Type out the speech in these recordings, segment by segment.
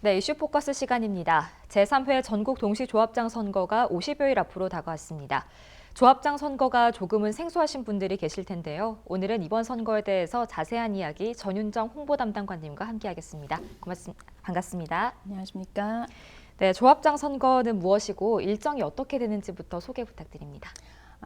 네, 이슈 포커스 시간입니다. 제3회 전국 동시조합장 선거가 50여일 앞으로 다가왔습니다. 조합장 선거가 조금은 생소하신 분들이 계실 텐데요. 오늘은 이번 선거에 대해서 자세한 이야기 전윤정 홍보담당관님과 함께하겠습니다. 반갑습니다. 안녕하십니까. 네, 조합장 선거는 무엇이고 일정이 어떻게 되는지부터 소개 부탁드립니다.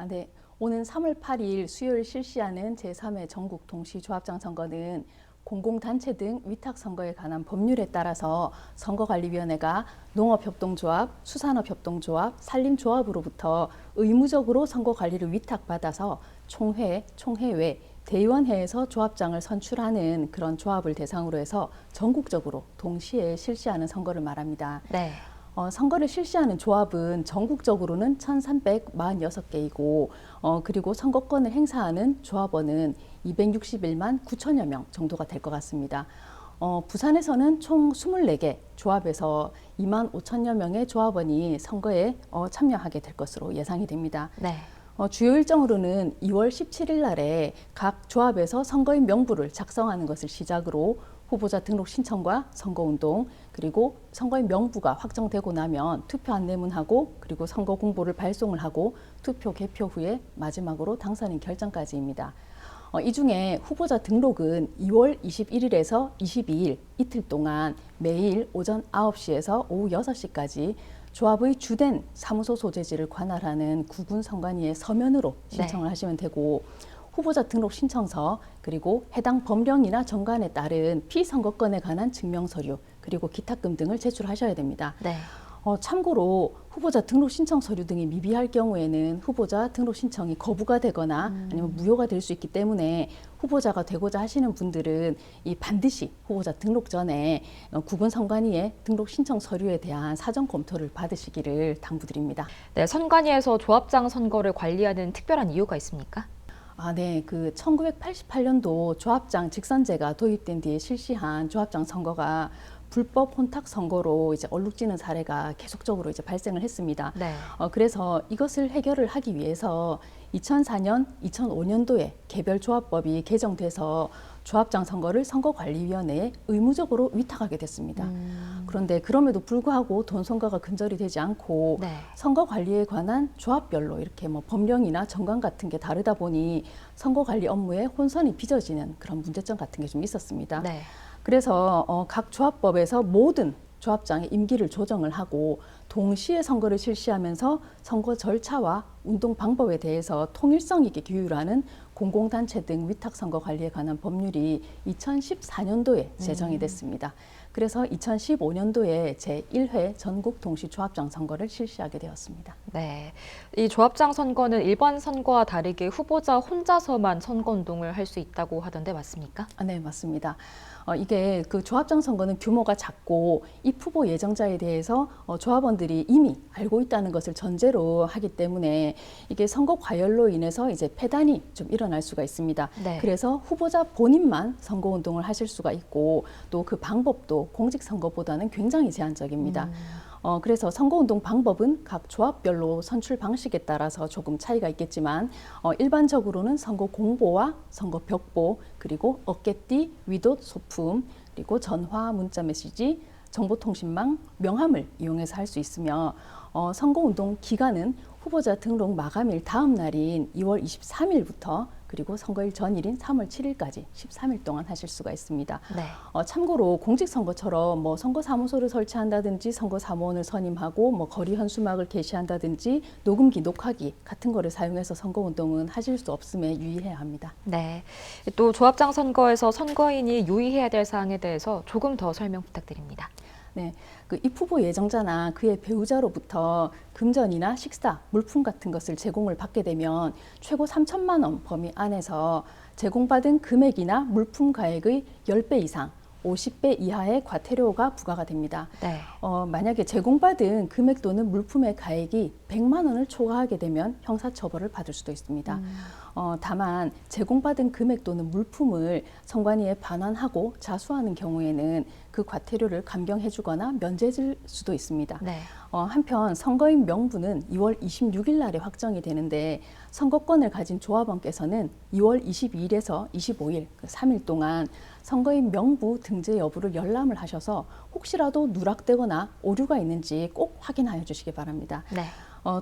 네. 오는 3월 8일 수요일 실시하는 제3회 전국 동시조합장 선거는 공공단체 등 위탁선거에 관한 법률에 따라서 선거관리위원회가 농업협동조합, 수산업협동조합, 산림조합으로부터 의무적으로 선거관리를 위탁받아서 총회외, 대의원회에서 조합장을 선출하는 그런 조합을 대상으로 해서 전국적으로 동시에 실시하는 선거를 말합니다. 네. 선거를 실시하는 조합은 전국적으로는 1,346개이고 그리고 선거권을 행사하는 조합원은 261만 9천여 명 정도가 될 것 같습니다. 부산에서는 총 24개 조합에서 2만 5천여 명의 조합원이 선거에 참여하게 될 것으로 예상이 됩니다. 네. 주요 일정으로는 2월 17일 날에 각 조합에서 선거인 명부를 작성하는 것을 시작으로 후보자 등록 신청과 선거운동, 그리고 선거인 명부가 확정되고 나면 투표 안내문하고 그리고 선거 공보를 발송을 하고 투표 개표 후에 마지막으로 당선인 결정까지입니다. 이 중에 후보자 등록은 2월 21일에서 22일 이틀 동안 매일 오전 9시에서 오후 6시까지 조합의 주된 사무소 소재지를 관할하는 구군선관위의 서면으로 신청을 하시면 되고 후보자 등록 신청서 그리고 해당 법령이나 정관에 따른 피선거권에 관한 증명서류 그리고 기탁금 등을 제출하셔야 됩니다. 네. 참고로 후보자 등록 신청 서류 등이 미비할 경우에는 후보자 등록 신청이 거부가 되거나 아니면 무효가 될 수 있기 때문에 후보자가 되고자 하시는 분들은 반드시 후보자 등록 전에 구군선관위의 등록 신청 서류에 대한 사전 검토를 받으시기를 당부드립니다. 네, 선관위에서 조합장 선거를 관리하는 특별한 이유가 있습니까? 네. 1988년도 조합장 직선제가 도입된 뒤에 실시한 조합장 선거가 불법 혼탁 선거로 이제 얼룩지는 사례가 계속적으로 이제 발생을 했습니다. 네. 그래서 이것을 해결을 하기 위해서 2004년, 2005년도에 개별조합법이 개정돼서 조합장 선거를 선거관리위원회에 의무적으로 위탁하게 됐습니다. 그런데 그럼에도 불구하고 돈 선거가 근절이 되지 않고 네. 선거관리에 관한 조합별로 이렇게 법령이나 정관 같은 게 다르다 보니 선거관리 업무에 혼선이 빚어지는 그런 문제점 같은 게 좀 있었습니다. 네. 그래서 각 조합법에서 모든 조합장의 임기를 조정을 하고 동시에 선거를 실시하면서 선거 절차와 운동 방법에 대해서 통일성 있게 규율하는 공공단체 등 위탁선거 관리에 관한 법률이 2014년도에 제정이 됐습니다. 그래서 2015년도에 제1회 전국 동시조합장 선거를 실시하게 되었습니다. 네, 이 조합장 선거는 일반 선거와 다르게 후보자 혼자서만 선거운동을 할 수 있다고 하던데 맞습니까? 네, 맞습니다. 이게 조합장 선거는 규모가 작고 입후보 예정자에 대해서 조합원들이 이미 알고 있다는 것을 전제로 하기 때문에 이게 선거 과열로 인해서 이제 패단이 좀 일어날 수가 있습니다. 네. 그래서 후보자 본인만 선거운동을 하실 수가 있고 또 그 방법도 공직선거보다는 굉장히 제한적입니다. 그래서 선거운동 방법은 각 조합별로 선출 방식에 따라서 조금 차이가 있겠지만 일반적으로는 선거 공보와 선거 벽보 그리고 어깨띠, 위돗, 소품 그리고 전화, 문자 메시지, 정보통신망, 명함을 이용해서 할 수 있으며 선거운동 기간은 후보자 등록 마감일 다음 날인 2월 23일부터 그리고 선거일 전일인 3월 7일까지 13일 동안 하실 수가 있습니다. 네. 참고로 공직선거처럼 선거사무소를 설치한다든지 선거사무원을 선임하고 거리 현수막을 게시한다든지 녹음기, 녹화기 같은 거를 사용해서 선거운동은 하실 수 없음에 유의해야 합니다. 네. 또 조합장 선거에서 선거인이 유의해야 될 사항에 대해서 조금 더 설명 부탁드립니다. 네, 입후보 예정자나 그의 배우자로부터 금전이나 식사, 물품 같은 것을 제공을 받게 되면 최고 3천만 원 범위 안에서 제공받은 금액이나 물품 가액의 10배 이상, 50배 이하의 과태료가 부과가 됩니다. 네. 만약에 제공받은 금액 또는 물품의 가액이 100만 원을 초과하게 되면 형사처벌을 받을 수도 있습니다. 다만 제공받은 금액 또는 물품을 선관위에 반환하고 자수하는 경우에는 그 과태료를 감경해주거나 면제해줄 수도 있습니다. 네. 한편 선거인 명부는 2월 26일 날에 확정이 되는데 선거권을 가진 조합원께서는 2월 22일에서 25일, 그 3일 동안 선거인 명부 등재 여부를 열람을 하셔서 혹시라도 누락되거나 오류가 있는지 꼭 확인하여 주시기 바랍니다. 네.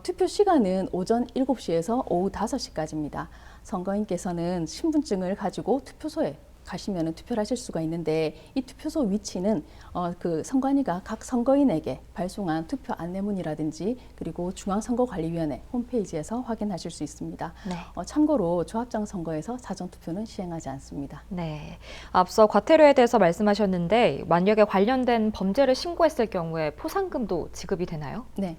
투표 시간은 오전 7시에서 오후 5시까지입니다. 선거인께서는 신분증을 가지고 투표소에 가시면 투표를 하실 수가 있는데 이 투표소 위치는 그 선관위가 각 선거인에게 발송한 투표 안내문이라든지 그리고 중앙선거관리위원회 홈페이지에서 확인하실 수 있습니다. 네. 참고로 조합장 선거에서 사전투표는 시행하지 않습니다. 네. 앞서 과태료에 대해서 말씀하셨는데 만약에 관련된 범죄를 신고했을 경우에 포상금도 지급이 되나요? 네.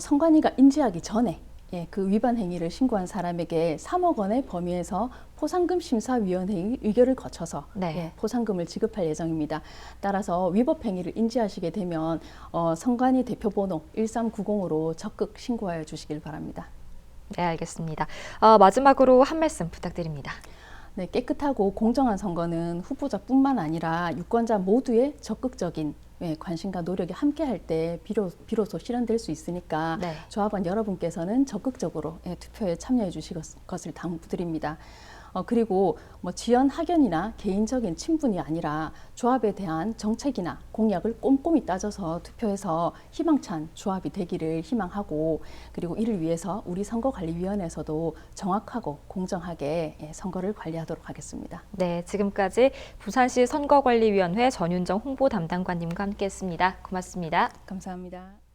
선관위가 인지하기 전에 그 위반 행위를 신고한 사람에게 3억 원의 범위에서 포상금 심사위원회의 의결을 거쳐서 네. 포상금을 지급할 예정입니다. 따라서 위법 행위를 인지하시게 되면 선관위 대표번호 1390으로 적극 신고하여 주시길 바랍니다. 네, 알겠습니다. 마지막으로 한 말씀 부탁드립니다. 네, 깨끗하고 공정한 선거는 후보자뿐만 아니라 유권자 모두의 적극적인 관심과 노력이 함께할 때 비로소 실현될 수 있으니까 네. 조합원 여러분께서는 적극적으로 투표에 참여해 주실 것을 당부드립니다. 그리고 지연 학연이나 개인적인 친분이 아니라 조합에 대한 정책이나 공약을 꼼꼼히 따져서 투표해서 희망찬 조합이 되기를 희망하고 그리고 이를 위해서 우리 선거관리위원회에서도 정확하고 공정하게 선거를 관리하도록 하겠습니다. 네, 지금까지 부산시 선거관리위원회 전윤정 홍보 담당관님과 함께했습니다. 고맙습니다. 감사합니다.